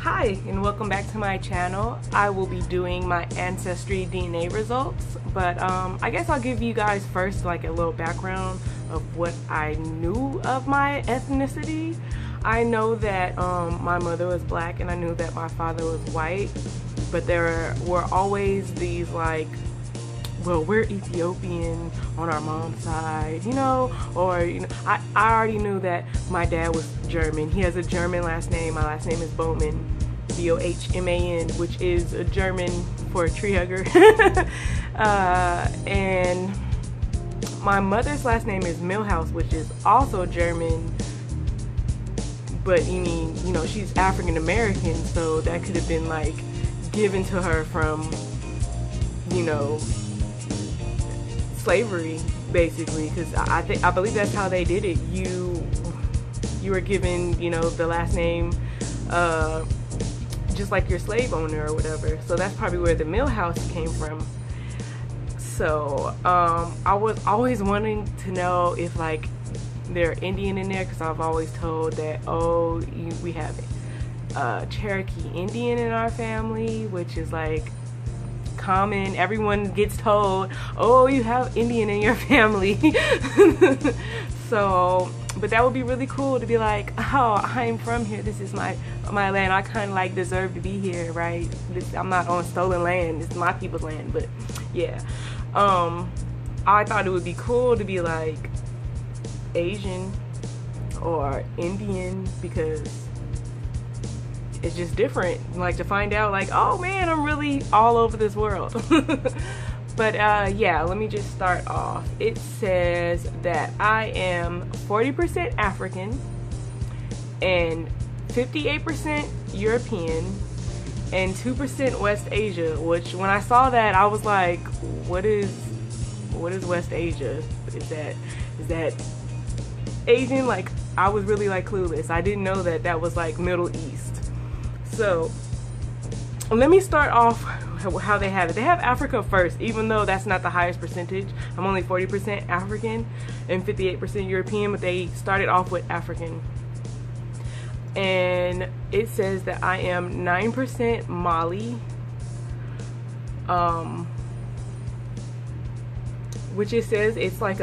Hi, and welcome back to my channel. I will be doing my ancestry DNA results, but I guess I'll give you guys first like a little background of what I knew of my ethnicity. I know that my mother was black and I knew that my father was white, but there were always these like, well, we're Ethiopian on our mom's side, you know, or, you know, I already knew that my dad was German. He has a German last name. My last name is Bowman, B-O-H-M-A-N, which is a German for a tree hugger. And my mother's last name is Milhouse, which is also German, but you know, she's African American, so that could have been like given to her from, you know, slavery, basically, because I believe that's how they did it. You were given, you know, the last name just like your slave owner or whatever. So that's probably where the Milhouse came from. So I was always wanting to know if like they're Indian in there, because I've always told that, oh, we have Cherokee Indian in our family, which is like common. Everyone gets told, oh, you have Indian in your family. So, but that would be really cool to be like, oh, I'm from here, this is my land, I kind of like deserve to be here, right? I'm not on stolen land, it's my people's land. But yeah, I thought it would be cool to be like Asian or Indian, because it's just different, like to find out like, oh man, I'm really all over this world. But yeah, let me just start off. It says that I am 40% African and 58% European and 2% West Asia, which when I saw that I was like, what is West Asia? Is that Asian? Like, I was really like clueless. I didn't know that that was like Middle East. So let me start off how they have it. They have Africa first, even though that's not the highest percentage. I'm only 40% African and 58% European, but they started off with African. And it says that I am 9% Mali, which it says it's like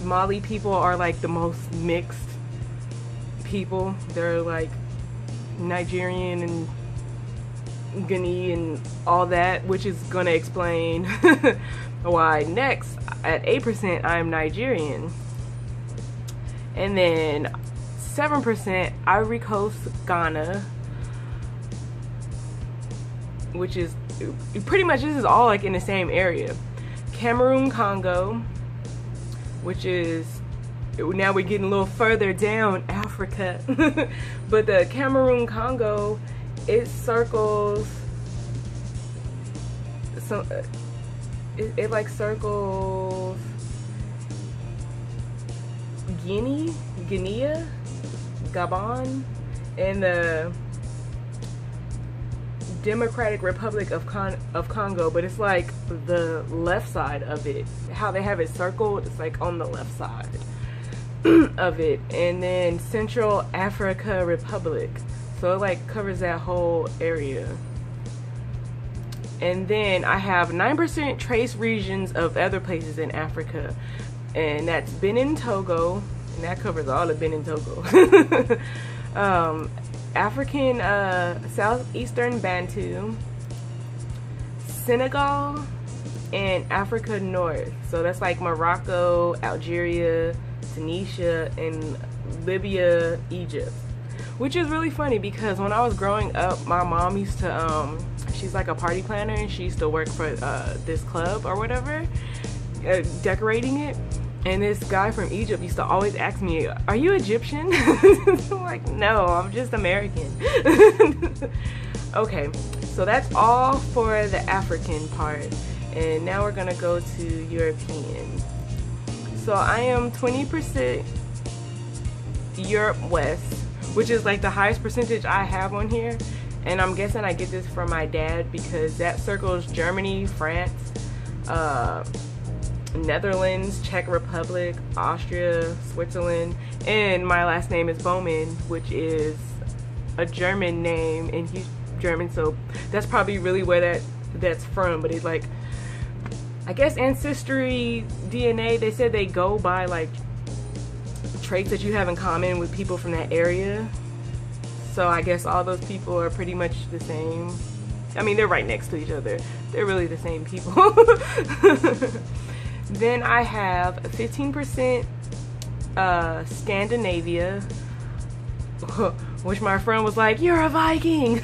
Mali people are like the most mixed people. They're like Nigerian and Guinea and all that, which is gonna explain why next at 8% I'm Nigerian. And then 7% Ivory Coast, Ghana, which is pretty much, this is all like in the same area. Cameroon, Congo, which is, now we're getting a little further down Africa. But the Cameroon, Congo, it circles, so it like circles Guinea, Gabon, and the Democratic Republic of Congo, but it's like the left side of it. How they have it circled, it's like on the left side of it. And then Central Africa Republic, so it like covers that whole area. And then I have 9% trace regions of other places in Africa, and that's Benin, Togo, and that covers all of Benin, Togo. African Southeastern Bantu, Senegal, and Africa North. So that's like Morocco, Algeria, Tunisia, and Libya, Egypt. Which is really funny, because when I was growing up, my mom used to, she's like a party planner, and she used to work for this club or whatever, decorating it. And this guy from Egypt used to always ask me, are you Egyptian? I'm like, no, I'm just American. Okay, so that's all for the African part. And now we're gonna go to European. So I am 20% Europe West, which is like the highest percentage I have on here. And I'm guessing I get this from my dad, because that circles Germany, France, Netherlands, Czech Republic, Austria, Switzerland, and my last name is Bowman, which is a German name, and he's German, so that's probably really where that's from. But it's like, I guess ancestry DNA, they said they go by like traits that you have in common with people from that area. So I guess all those people are pretty much the same. I mean, they're right next to each other. They're really the same people. Then I have 15% Scandinavia, which my friend was like, "You're a Viking."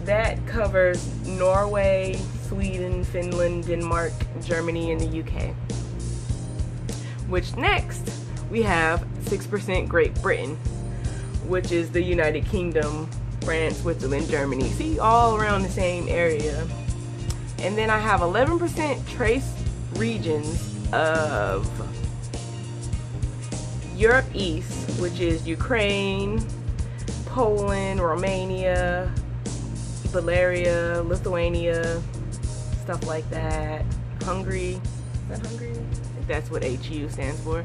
That covers Norway, Sweden, Finland, Denmark, Germany, and the UK. Which next we have 6% Great Britain, which is the United Kingdom, France, Switzerland, Germany. See, all around the same area. And then I have 11% trace regions of Europe East, which is Ukraine, Poland, Romania, Bulgaria, Lithuania, stuff like that. Hungary, is that Hungary? I think that's what HU stands for.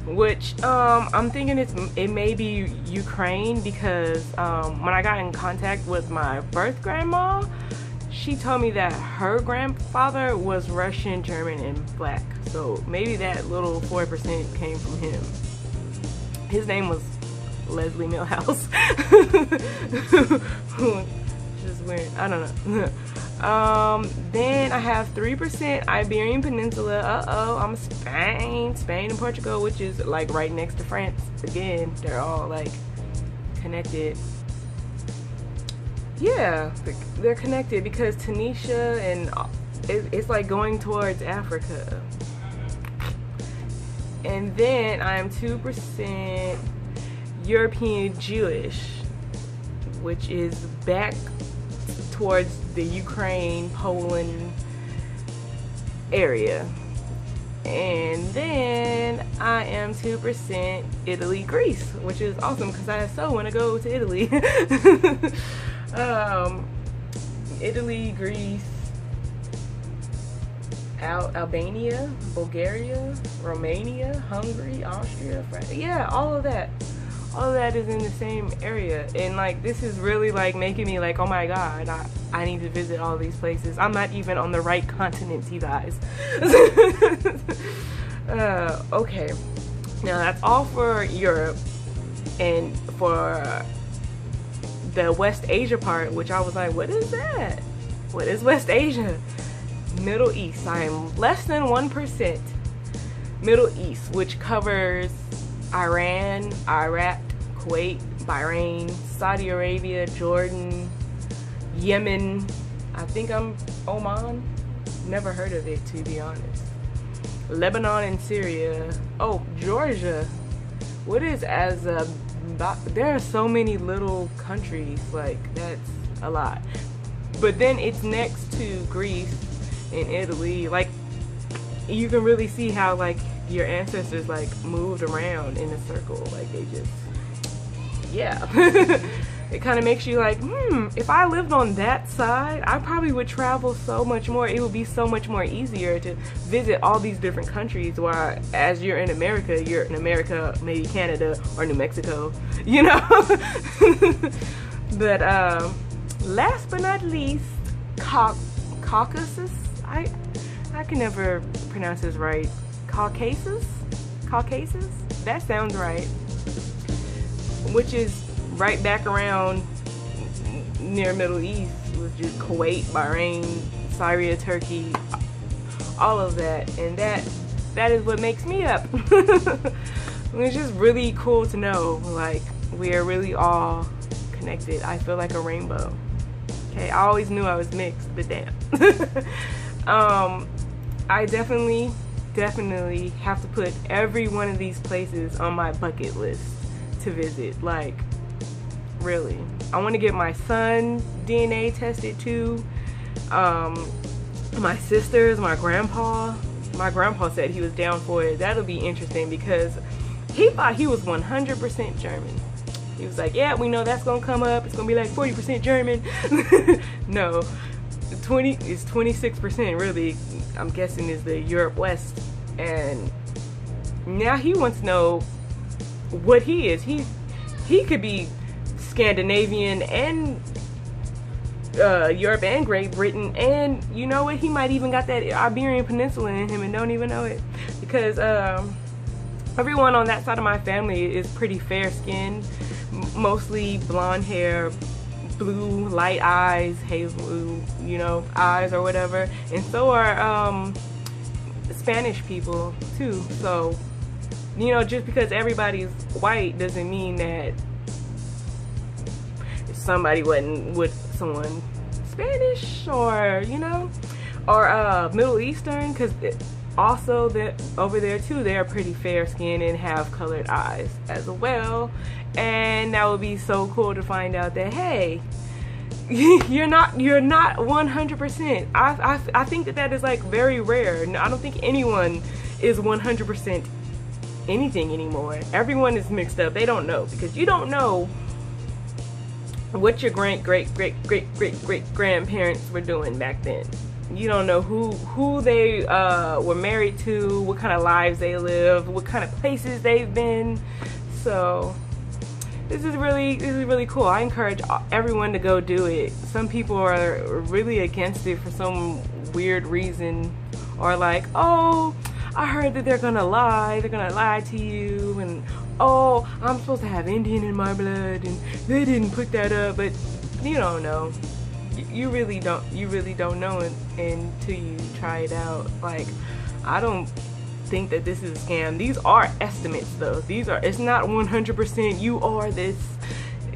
Which I'm thinking it may be Ukraine, because when I got in contact with my birth grandma, she told me that her grandfather was Russian, German, and black. So maybe that little 4% came from him. His name was Leslie Milhouse. Just weird. I don't know. Then I have 3% Iberian Peninsula. I'm Spain and Portugal, which is like right next to France. Again, they're all like connected. Yeah, they're connected because Tunisia and it's like going towards Africa. And then I'm 2% European Jewish, which is back towards the Ukraine, Poland area. And then I am 2% Italy, Greece, which is awesome because I so want to go to Italy. Italy, Greece, Albania, Bulgaria, Romania, Hungary, Austria, France. Yeah, all of that is in the same area. And like, this is really like making me like, oh my god, I need to visit all these places. I'm not even on the right continent, you guys. Okay, now that's all for Europe. And for the West Asia part, which I was like, what is that? What is West Asia? Middle East. I am less than 1% Middle East, which covers Iran, Iraq, Kuwait, Bahrain, Saudi Arabia, Jordan, Yemen. I think I'm Oman. Never heard of it, to be honest. Lebanon and Syria. Oh, Georgia. What is Azerbaijan? There are so many little countries, like that's a lot. But then it's next to Greece and Italy. Like, you can really see how like your ancestors like moved around in a circle. Like they just, yeah. It kind of makes you like, if I lived on that side, I probably would travel so much more. It would be so much more easier to visit all these different countries, while as you're in America, maybe Canada or New Mexico, you know? But last but not least, Caucasus. I can never pronounce this right. Caucasus? That sounds right. Which is right back around near Middle East, with just Kuwait, Bahrain, Syria, Turkey, all of that. And that is what makes me up. It's just really cool to know, like, we are really all connected. I feel like a rainbow. Okay, I always knew I was mixed, but damn. I definitely have to put every one of these places on my bucket list to visit. Like, really, I want to get my son DNA tested too. My sisters, my grandpa said he was down for it. That'll be interesting because he thought he was 100% German. He was like, yeah, we know that's gonna come up. It's gonna be like 40% German. No, it's 26% really. I'm guessing is the Europe West. And now he wants to know what he is. He could be Scandinavian and Europe and Great Britain, and you know what, he might even got that Iberian Peninsula in him and don't even know it, because everyone on that side of my family is pretty fair skinned, mostly blonde hair, blue light eyes, hazel, you know, eyes or whatever, and so are Spanish people too. So, you know, just because everybody's white doesn't mean that somebody wasn't with someone Spanish, or, you know, or Middle Eastern, because also that over there too, they're pretty fair skinned and have colored eyes as well. And that would be so cool to find out that, hey, you're not 100%. I think that is like very rare. I don't think anyone is 100% anything anymore. Everyone is mixed up. They don't know, because you don't know what your great grandparents were doing back then. You don't know who they were married to, what kind of lives they lived, what kind of places they've been. So this is really cool. I encourage everyone to go do it. Some people are really against it for some weird reason, or like, oh, I heard that they're gonna lie to you, and oh, I'm supposed to have Indian in my blood, and they didn't put that up. But you don't know. You really don't know until you try it out. Like, I don't think that this is a scam. These are estimates though. It's not 100% you are this.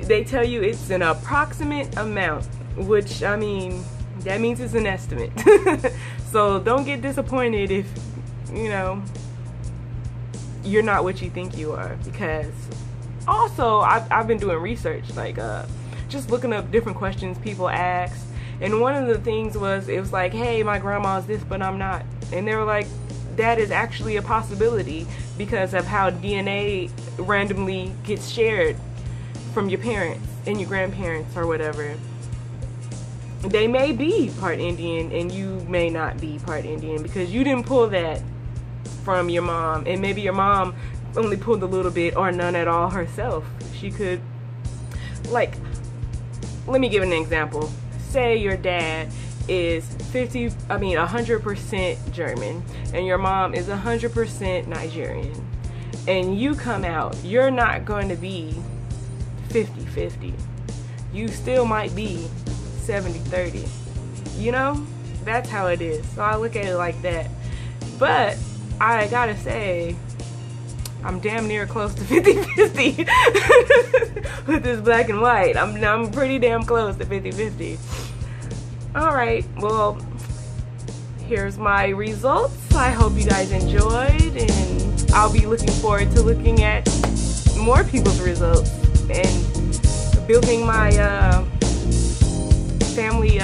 They tell you it's an approximate amount, which, I mean, that means it's an estimate. So don't get disappointed if, you know, you're not what you think you are. Because also I've been doing research, like just looking up different questions people ask, and one of the things was, it was like, hey, my grandma's this but I'm not, and they were like, that is actually a possibility because of how DNA randomly gets shared from your parents and your grandparents or whatever. They may be part Indian and you may not be part Indian because you didn't pull that from your mom, and maybe your mom only pulled a little bit or none at all herself. She could, like, let me give an example. Say your dad is 100% German and your mom is 100% Nigerian, and you come out, you're not going to be 50-50. You still might be 70-30. You know, that's how it is. So I look at it like that. But I gotta say, I'm damn near close to 50-50 with this black and white. I'm pretty damn close to 50-50. Alright, well, here's my results. I hope you guys enjoyed, and I'll be looking forward to looking at more people's results and building my family